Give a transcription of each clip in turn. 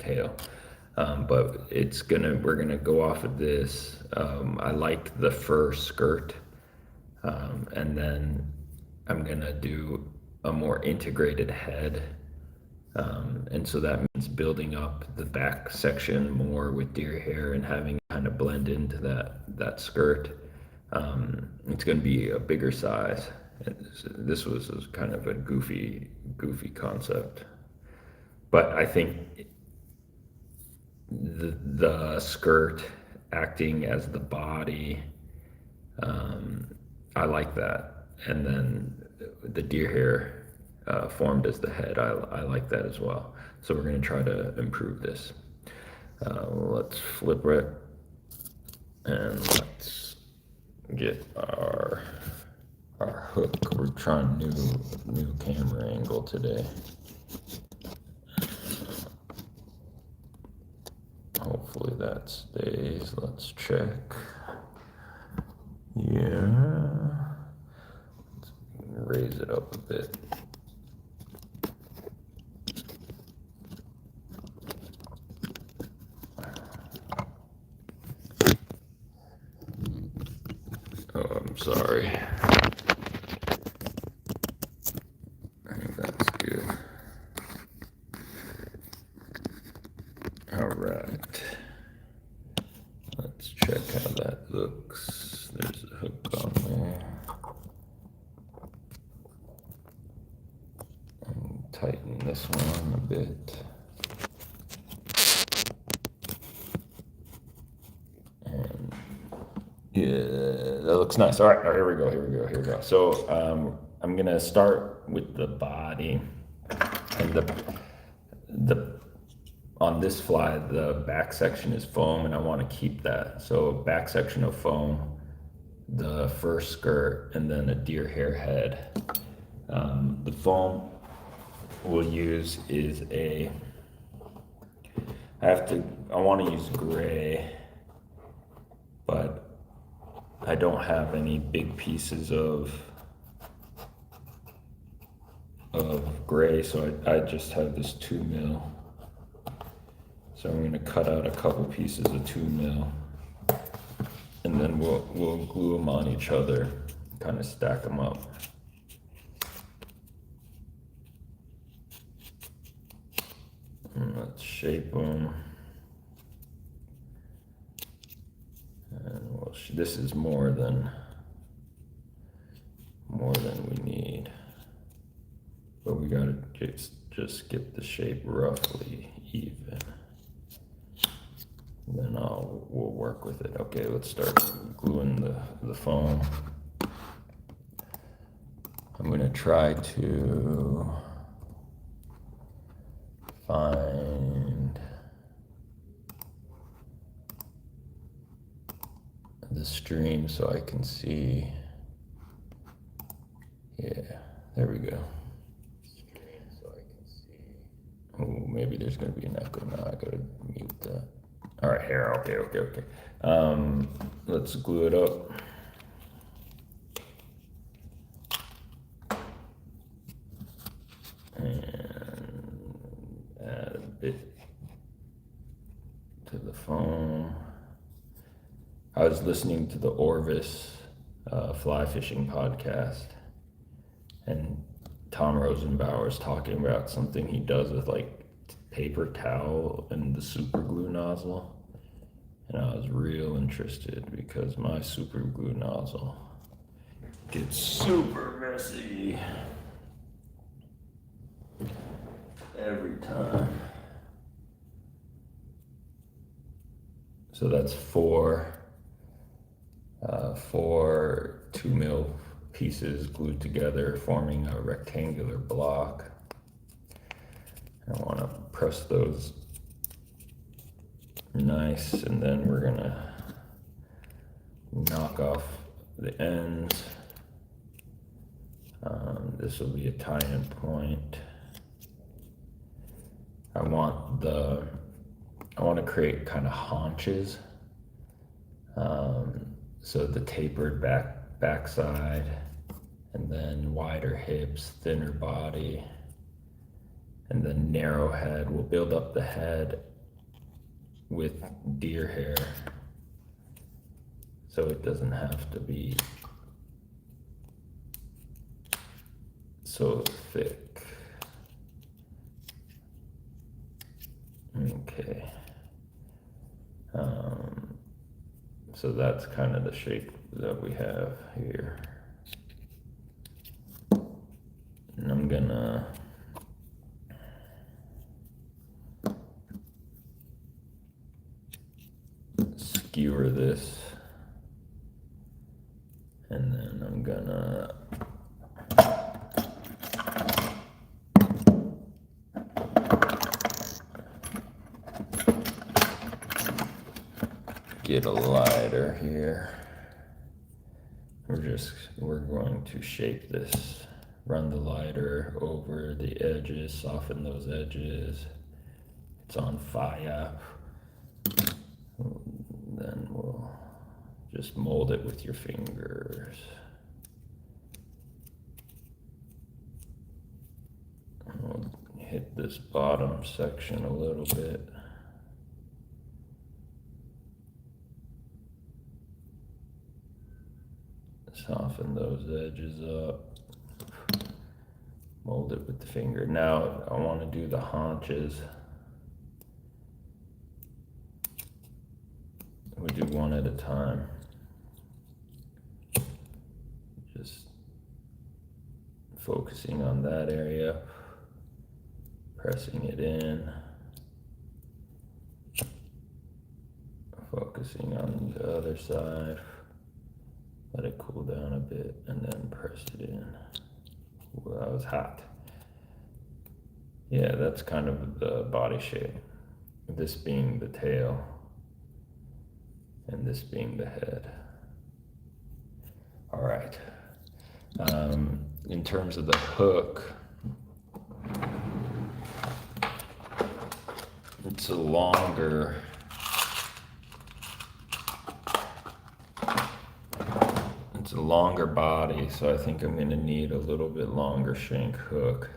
tail. But we're gonna go off of this. I like the fur skirt, and then I'm gonna do a more integrated head. And so that means building up the back section more with deer hair and having it kind of blend into that skirt. It's going to be a bigger size. This was kind of a goofy concept, but I think the skirt acting as the body, I like that, and then the deer hair formed as the head. I like that as well. So we're going to try to improve this. Let's flip it and let's get our hook. We're trying new camera angle today. Hopefully that stays. Let's check. Yeah. Let's raise it up a bit. Oh, I'm sorry. I think that's good. All right. Let's check how that looks. There's a hook on there. And tighten this one a bit. And yeah, that looks nice. All right, here we go. So I'm gonna start with the body, and the on this fly, the back section is foam, and I want to keep that. So back section of foam, the fur skirt, and then a deer hair head. The foam we'll use is I want to use gray, but I don't have any big pieces of gray, so I just have this 2 mil. So I'm going to cut out a couple pieces of 2 mil, and then we'll glue them on each other, kind of stack them up. And let's shape them. And this is more than we need, but we gotta just get the shape roughly even. Then we'll work with it. Okay, let's start gluing the foam. I'm gonna try to find the stream so I can see. Yeah, there we go. Oh, maybe there's gonna be an echo now. I gotta mute that. All right, here. Okay. Let's glue it up. And add a bit to the foam. I was listening to the Orvis fly fishing podcast, and Tom Rosenbauer is talking about something he does with like paper towel and the super glue nozzle, and I was real interested because my super glue nozzle gets super messy every time. So that's four 2 mil pieces glued together, forming a rectangular block. I want to press those nice, and then we're gonna knock off the ends. This will be a tie-in point. I want to create kind of haunches. So the tapered backside, and then wider hips, thinner body, and then narrow head. We'll build up the head with deer hair, so it doesn't have to be so thick. Okay. So that's kind of the shape that we have here. And I'm gonna skewer this, and then I'm gonna get a lighter here. We're going to shape this, run the lighter over the edges, soften those edges. It's on fire. Then we'll just mold it with your fingers. We'll hit this bottom section a little bit. Soften those edges up. Mold it with the finger. Now I want to do the haunches. We do one at a time. Just focusing on that area, pressing it in, focusing on the other side. Let it cool down a bit and then press it in. Ooh, that was hot. Yeah, that's kind of the body shape. This being the tail and this being the head. All right. In terms of the hook, it's a longer body, so I think I'm going to need a little bit longer shank hook,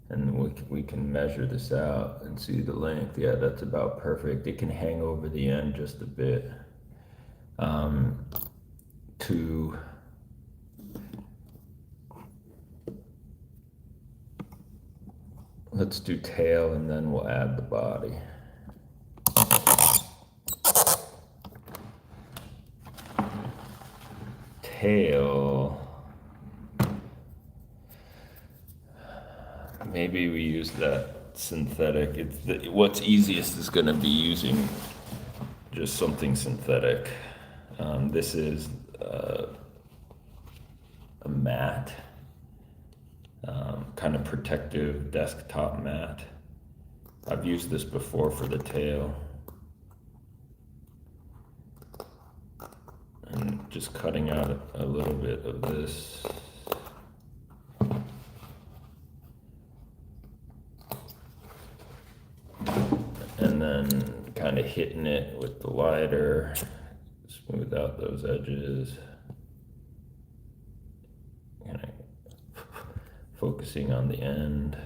and we can measure this out and see the length. Yeah, that's about perfect. It can hang over the end just a bit. Let's do tail and then we'll add the body. Tail, maybe we use that synthetic. What's easiest is going to be using just something synthetic. This is a mat, kind of protective desktop mat. I've used this before for the tail. And just cutting out a little bit of this. And then kind of hitting it with the lighter, smooth out those edges. Kind of focusing on the end.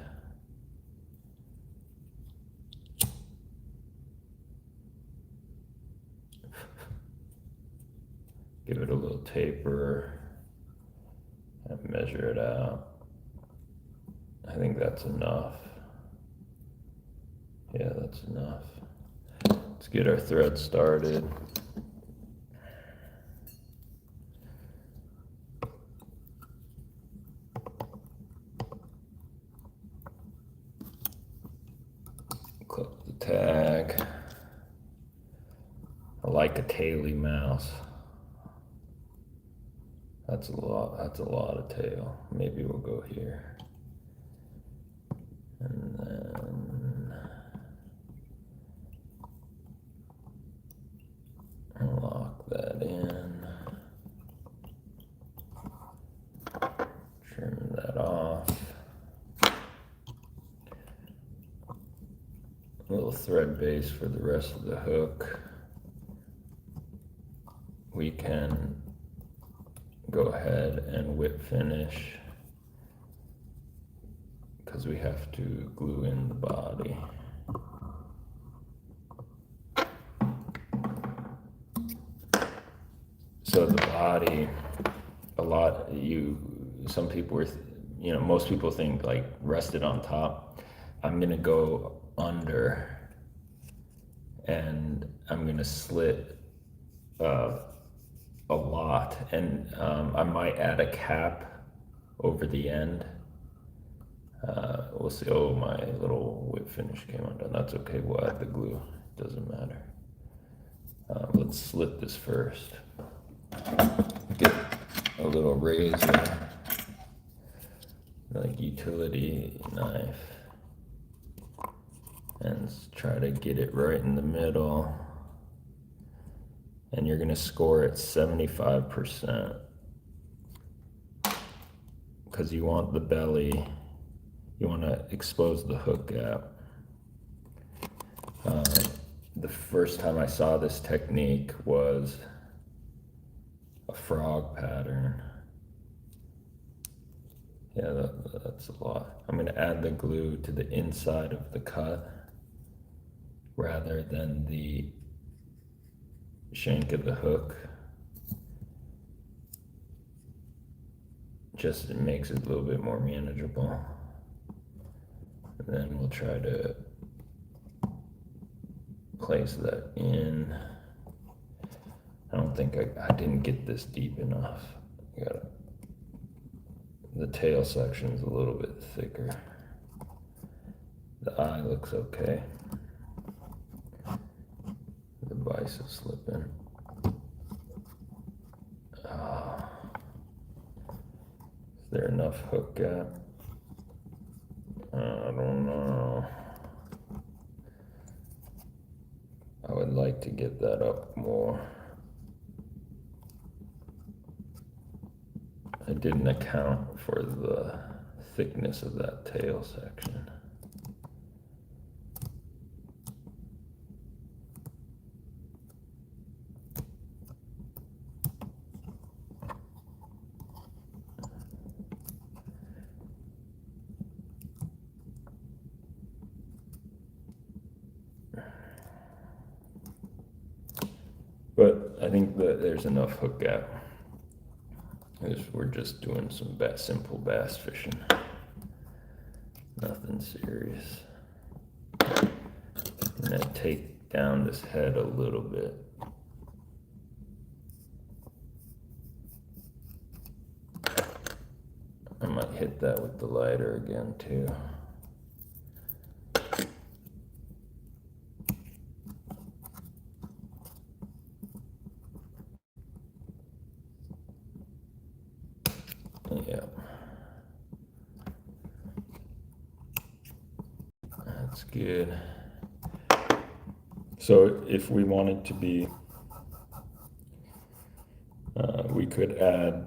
Give it a little taper and measure it out. I think that's enough. Yeah, that's enough. Let's get our thread started. Clip the tag. I like a taily mouse. That's a lot of tail. Maybe we'll go here. And then lock that in. Trim that off. A little thread base for the rest of the hook. We can go ahead and whip finish because we have to glue in the body. So the body, some people were, most people think like rested on top. I'm gonna go under, and I'm gonna slit a lot, and I might add a cap over the end. We'll see. Oh, my little whip finish came undone. That's okay. We'll add the glue. Doesn't matter. Let's slit this first. Get a little razor, like utility knife, and try to get it right in the middle. And you're gonna score at 75% because you want the belly, you want to expose the hook gap. The first time I saw this technique was a frog pattern. Yeah, that's a lot. I'm gonna add the glue to the inside of the cut rather than the shank of the hook. Just it makes it a little bit more manageable. And then we'll try to place that in. I don't think I didn't get this deep enough. The tail section's a little bit thicker. The eye looks okay. The bicep slipping. Is there enough hook gap? I don't know. I would like to get that up more. I didn't account for the thickness of that tail section. But I think that there's enough hook gap. We're just doing some simple bass fishing. Nothing serious. I'm gonna take down this head a little bit. I might hit that with the lighter again too. Yeah. That's good. So if we wanted to be, we could add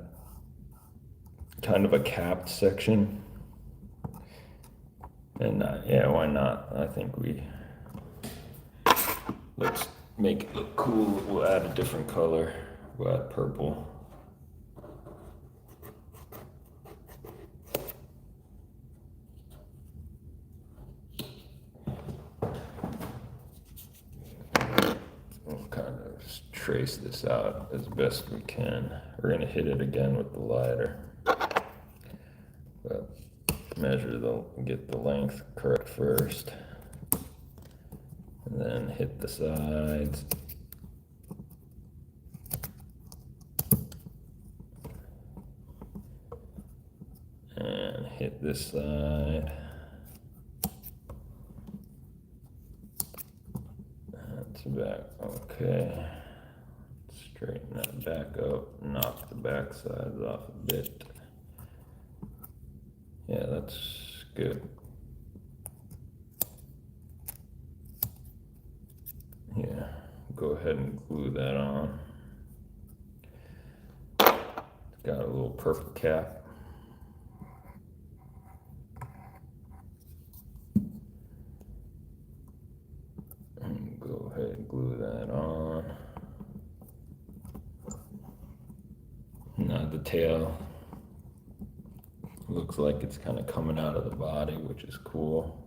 kind of a capped section. And yeah, why not? I think let's make it look cool. We'll add a different color. We'll add purple. We'll kind of trace this out as best we can. We're gonna hit it again with the lighter. But get the length correct first. And then hit the sides. And hit this side. That's back, okay. Straighten that back up, knock the back sides off a bit. Yeah, that's good. Yeah, go ahead and glue that on. It's got a little purple cap. And go ahead and glue that on. Now the tail looks like it's kind of coming out of the body, which is cool.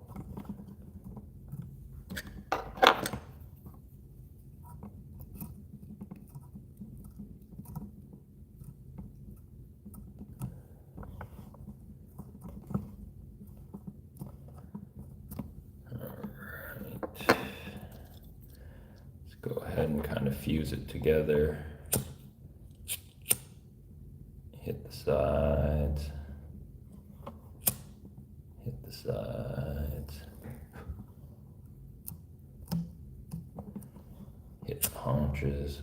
Go ahead and kind of fuse it together. Hit the sides. Hit the sides. Hit the haunches.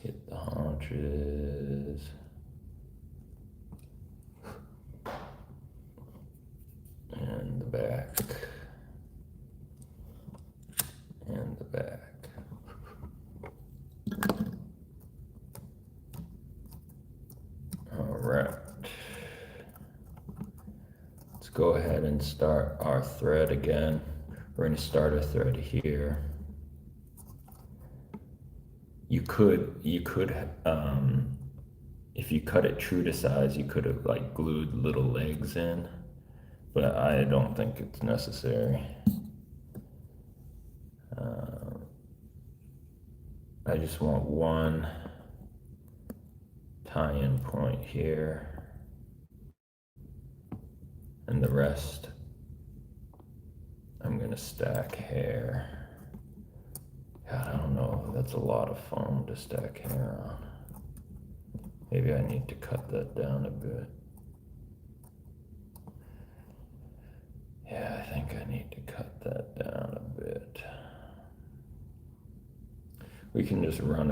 Hit the haunches. And the back. And the back. All right. Let's go ahead and start our thread again. We're going to start a thread here. You could, if you cut it true to size, you could have like glued little legs in, but I don't think it's necessary. I just want one tie-in point here, and the rest I'm gonna stack hair. God, I don't know, that's a lot of foam to stack hair on. Maybe I need to cut that down a bit. Yeah, I think I need to cut that down a bit. We can just run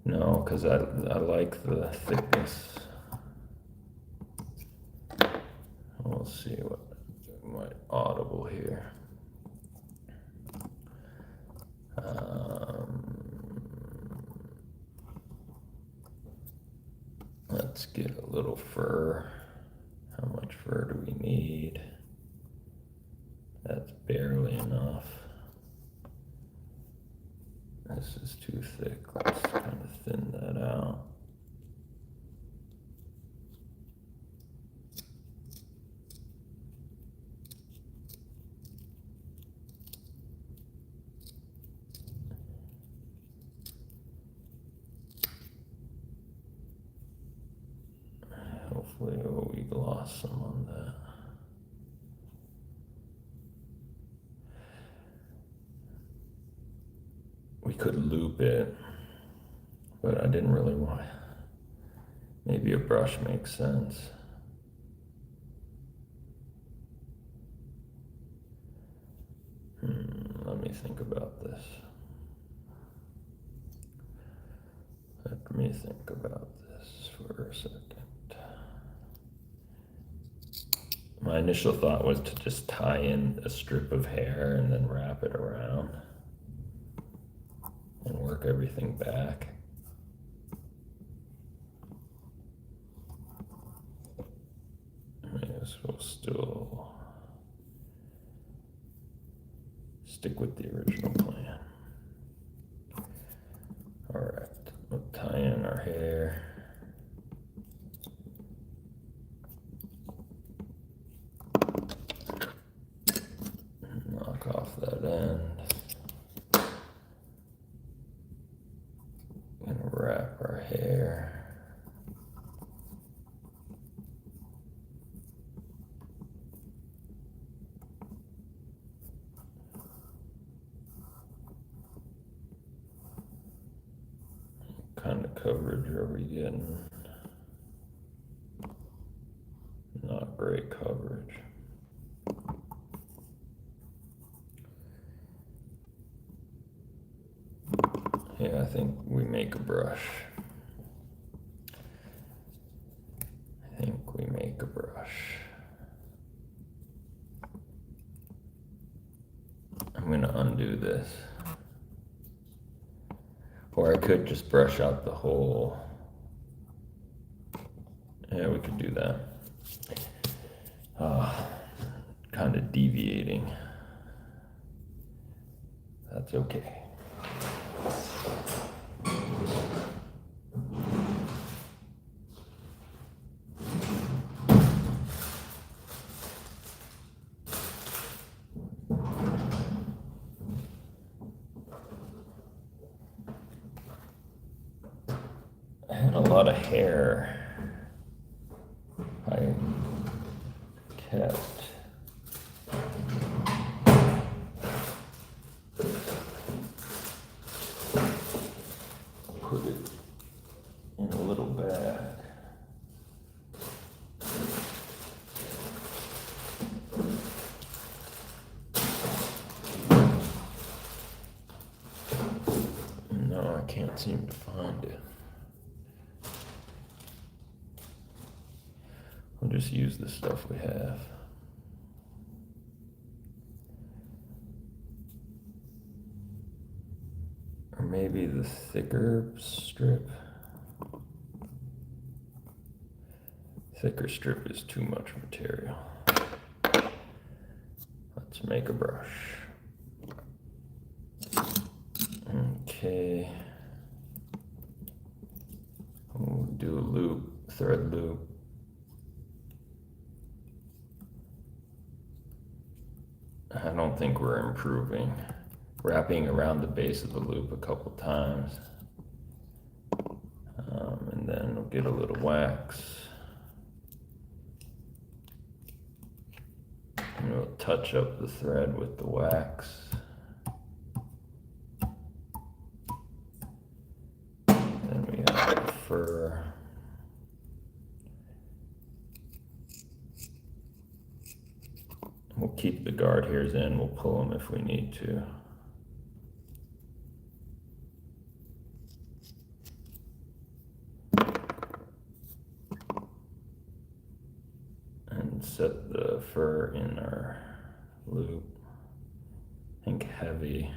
no, because I like the thickness. We'll see what might audible here. Let's get a little fur. How much fur do we need? That's barely enough. This is too thick. Let's kind of thin that out. Hopefully, we gloss some on that. We could loop it, but I didn't really want. Maybe a brush makes sense. Let me think about this. Let me think about this for a second. My initial thought was to just tie in a strip of hair and then wrap it around and work everything back. I guess we'll still stick with the original plan. All right, we'll tie in our hair. Knock off that end. Gonna wrap our hair. What kind of coverage are we getting? Not great coverage. Yeah, I think we make a brush. I think we make a brush. I'm gonna undo this. Or I could just brush out the whole. Yeah, we could do that. Kind of deviating. That's okay. I had a lot of hair. I test. Put it in a little bag. No, I can't seem to find it. We'll just use the stuff we have. Or maybe the thicker strip. Thicker strip is too much material. Let's make a brush. Okay. We'll do a loop, thread loop. I don't think we're improving. Wrapping around the base of the loop a couple times. And then we'll get a little wax. And we'll touch up the thread with the wax. Then we have the fur. We'll keep the guard hairs in, we'll pull them if we need to. And set the fur in our loop. I think heavy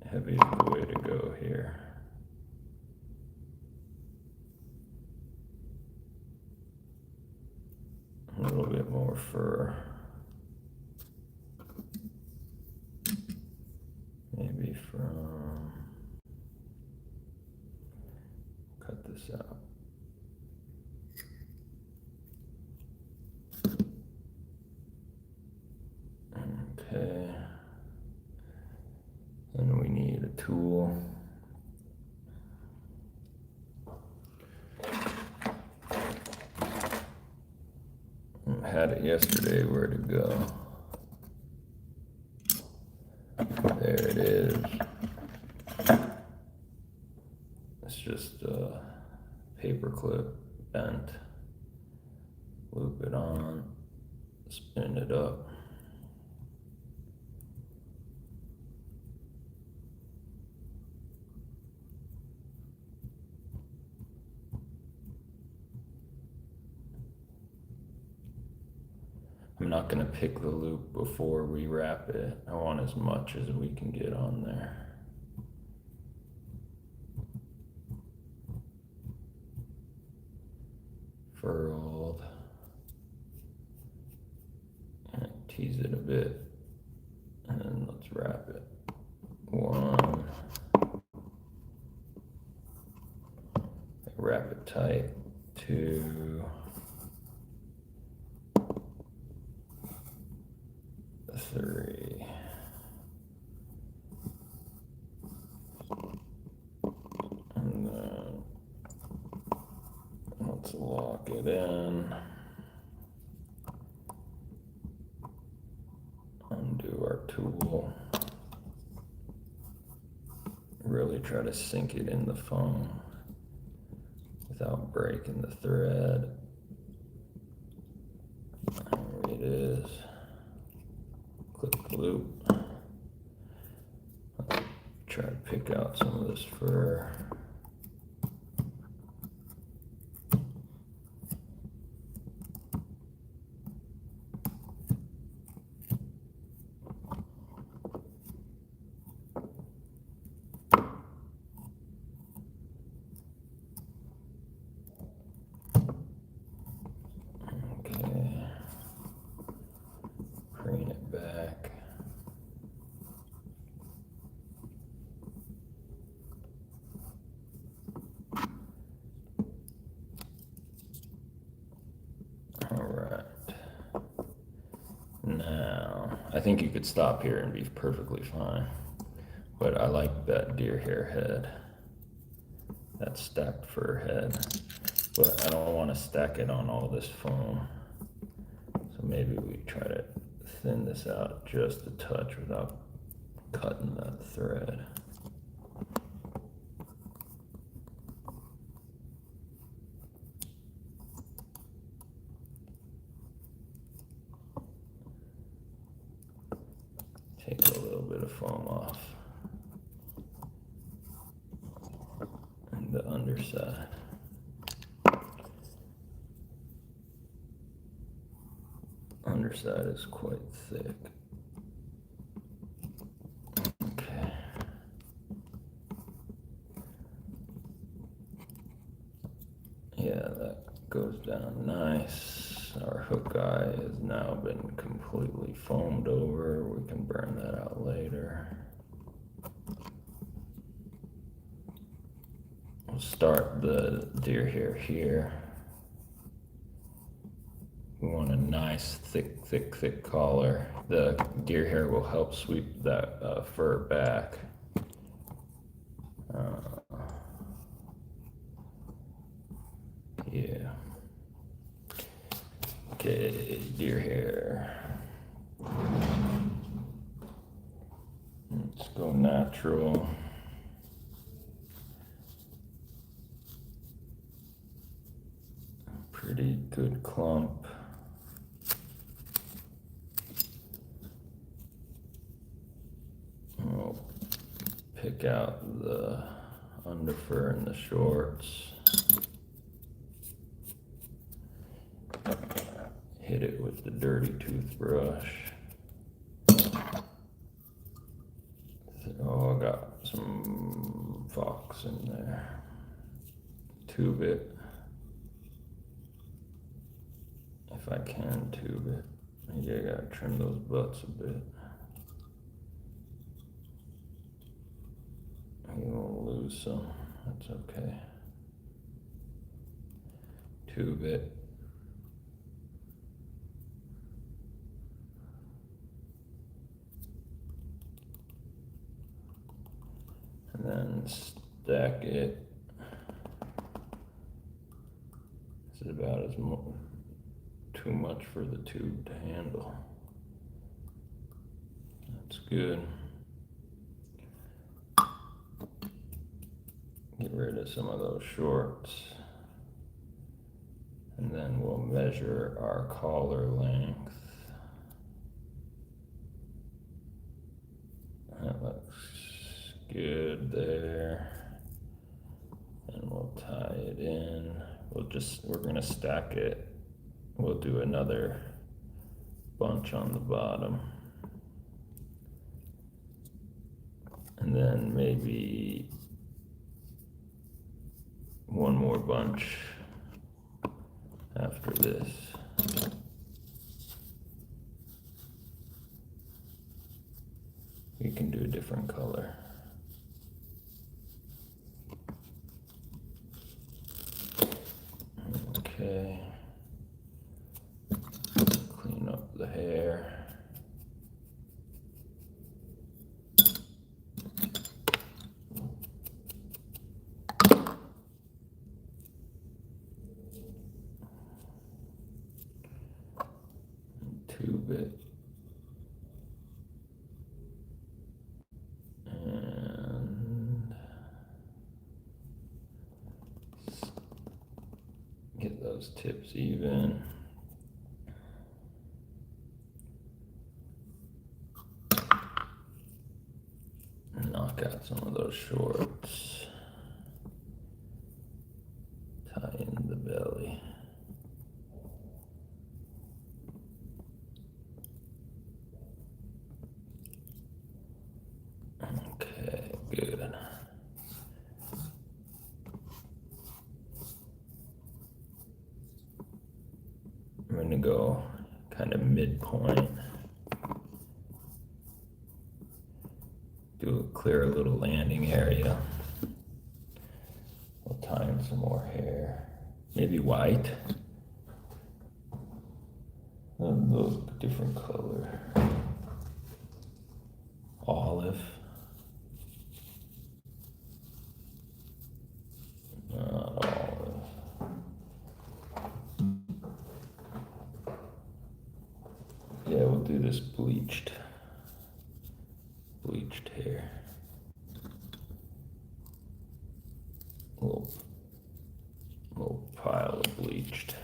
is the way to go here. A little bit more fur. Maybe from, cut this out. Okay. Then we need a tool. I had it yesterday, where'd it go? There it is. It's just a paper clip bent. Loop it on, spin it up. I'm not going to pick the loop before we wrap it. I want as much as we can get on there. Furled. And tease it a bit. And then let's wrap it. 1. Wrap it tight. 2. 3. And then let's lock it in. Undo our tool. Really try to sink it in the foam without breaking the thread. There it is. Click the loop. Let's try to pick out some of this fur. Okay. Crane it back. Now, I think you could stop here and be perfectly fine, but I like that deer hair head, that stacked fur head, but I don't want to stack it on all this foam. So maybe we try to thin this out just a touch without cutting that thread. Take a little bit of foam off. And the underside. Underside is quite thick. Okay. Yeah, that goes down nice. Our hook eye has now been completely foamed over. We can burn that out later. We'll start the deer hair here. We want a nice, thick collar. The deer hair will help sweep that fur back. Yeah. Okay, deer hair. Let's go natural. Pretty good clump. We'll pick out the underfur and the shorts. Hit it with the dirty toothbrush. Oh, I got some fox in there. Tube it. If I can tube it. Maybe I gotta trim those butts a bit. You will lose some, that's okay. Tube it. And then stack it. This is about as too much for the tube to handle. That's good. Get rid of some of those shorts. And then we'll measure our collar length. That looks good there. And we'll tie it in. We're gonna stack it. We'll do another bunch on the bottom. And then maybe one more bunch after this. We can do a different color. Okay. Clean up the hair. Tube it. And get those tips even. Knock out some of those shorts. Tie in the belly. Okay, good. I'm gonna go kind of midpoint. Clear a little landing area. We'll tie in some more hair. Maybe white. Those different color. Olive. Not olive. do this bleached hair. Little pile of bleached.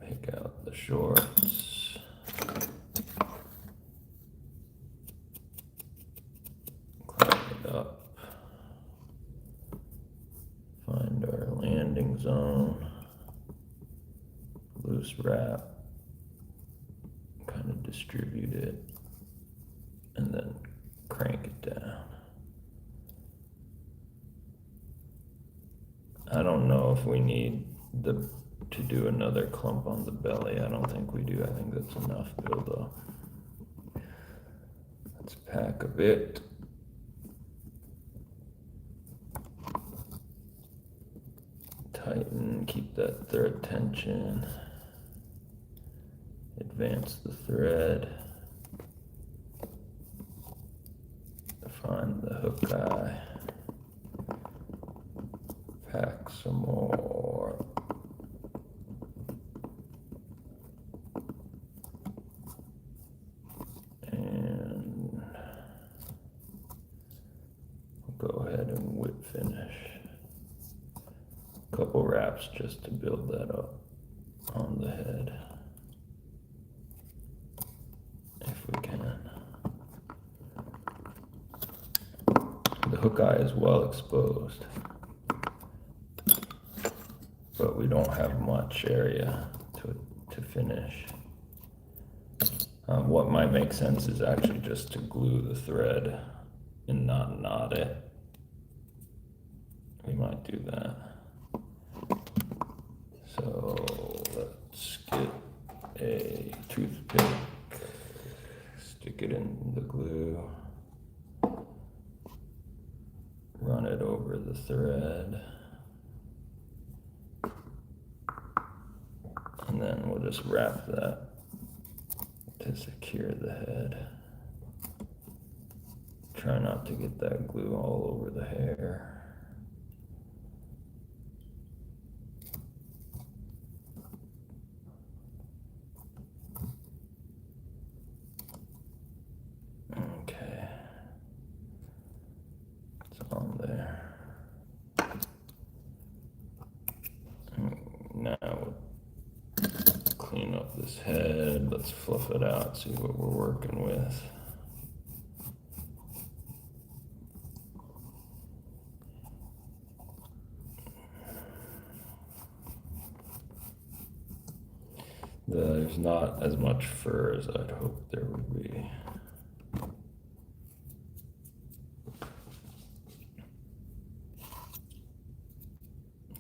Make out the shorts. Climb it up. Find our landing zone. Loose wrap. Kind of distribute it. And then crank it down. I don't know if we need to do another clump on the belly. I don't think we do. I think that's enough build up. Let's pack a bit. Tighten, keep that thread tension. Advance the thread. Find the hook eye. Pack some more. And we'll go ahead and whip finish. A couple wraps just to build that up on the head. If we can. The hook eye is well exposed, but we don't have much area to finish. What might make sense is actually just to glue the thread and not knot it. We might do that. So let's get a toothpick, stick it in the glue. Run it over the thread, and then we'll just wrap that to secure the head. Try not to get that glue all over the hair. Okay. On there. Now clean up this head. Let's fluff it out, see what we're working with. There's not as much fur as I'd hoped there would be.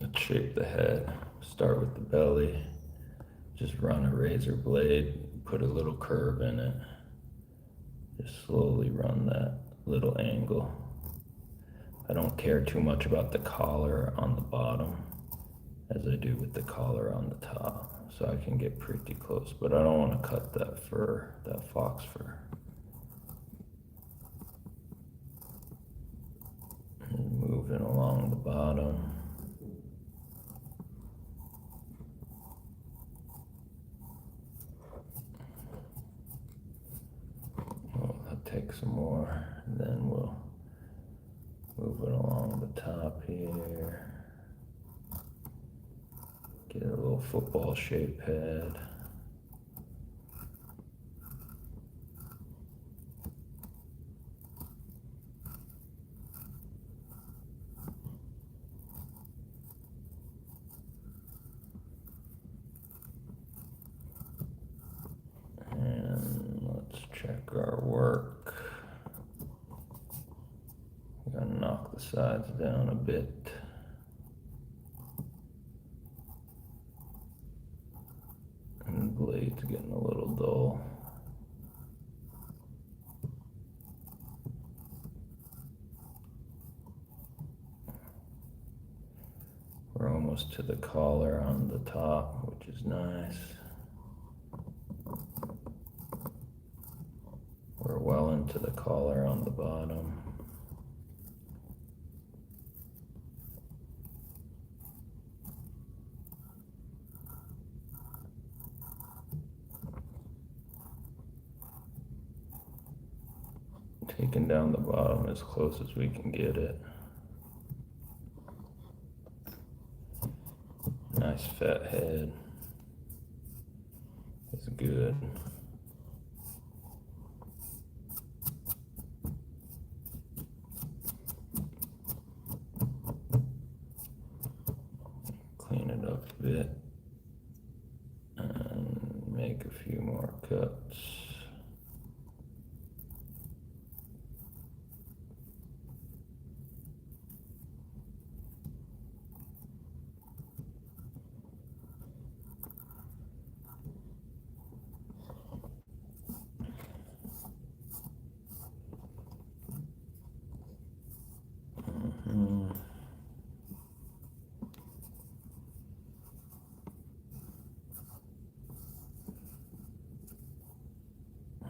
Let's shape the head. Start with the belly. Just run a razor blade, put a little curve in it. Just slowly run that little angle. I don't care too much about the collar on the bottom as I do with the collar on the top. So I can get pretty close, but I don't want to cut that fur, that fox fur. And moving along the bottom. Take some more, and then we'll move it along the top here. Get a little football shaped head. And let's check our work. We're gonna knock the sides down a bit. And the blade's getting a little dull. We're almost to the collar on the top, which is nice. We're well into the collar on the bottom. Taking down the bottom as close as we can get it. Nice fat head. That's good. Clean it up a bit and make a few more cuts.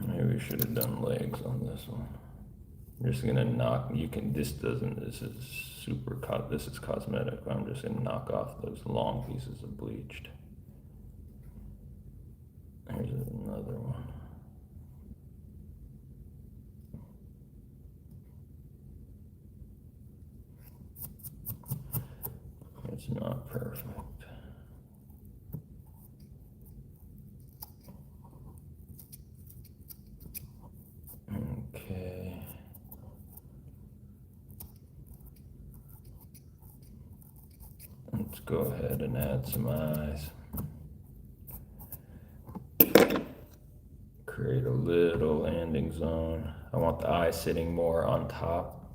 Maybe we should have done legs on this one. I'm just gonna knock, this is super, this is cosmetic. I'm just gonna knock off those long pieces of bleached. Here's another one. It's not perfect. Okay. Let's go ahead and add some eyes. Create a little landing zone. I want the eye sitting more on top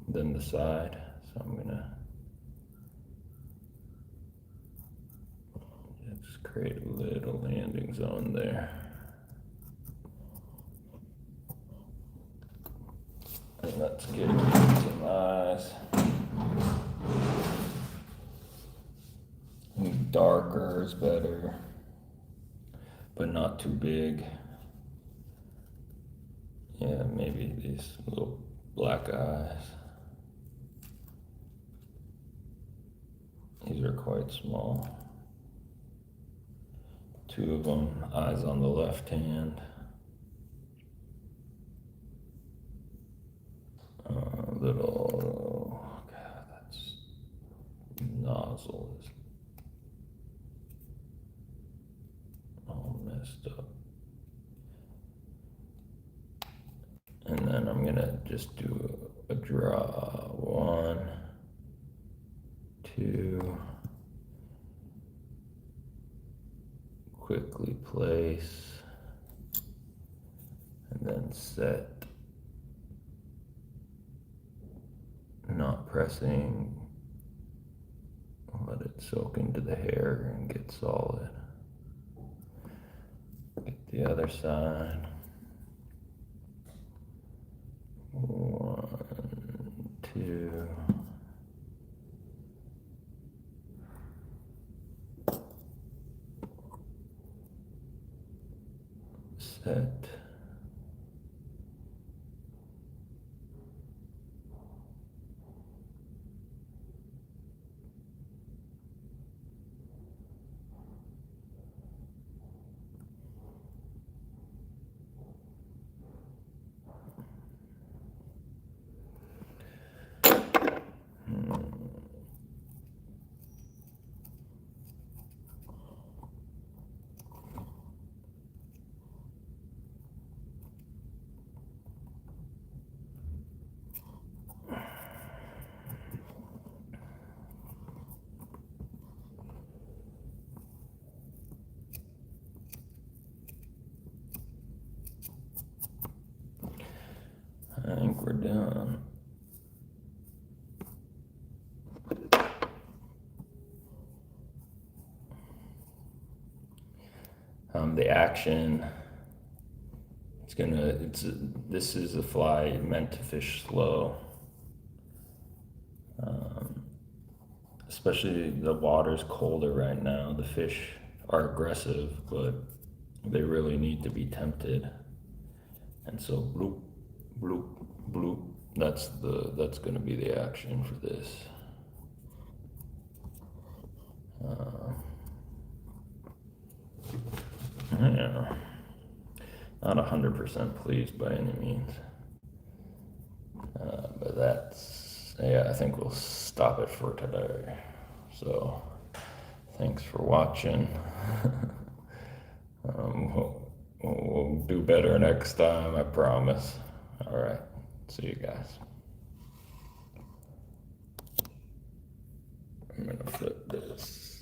than the side, so I'm gonna just create a little landing zone there. And let's get some eyes. Darker is better, but not too big. Yeah, maybe these little black eyes. These are quite small. Two of them, eyes on the left hand. God, that's nozzle is all messed up. And then I'm gonna just do a draw. 1, 2. Quickly place. And then set. Not pressing. Let it soak into the hair and get solid. Get the other side. 1, 2. Set. I think we're done. The action, this is a fly meant to fish slow. Especially the water's colder right now. The fish are aggressive, but they really need to be tempted. And so bloop, bloop, bloop. That's gonna be the action for this. Yeah, not 100% pleased by any means. yeah, I think we'll stop it for today. So, thanks for watching. We'll do better next time, I promise. All right, see you guys. I'm gonna flip this.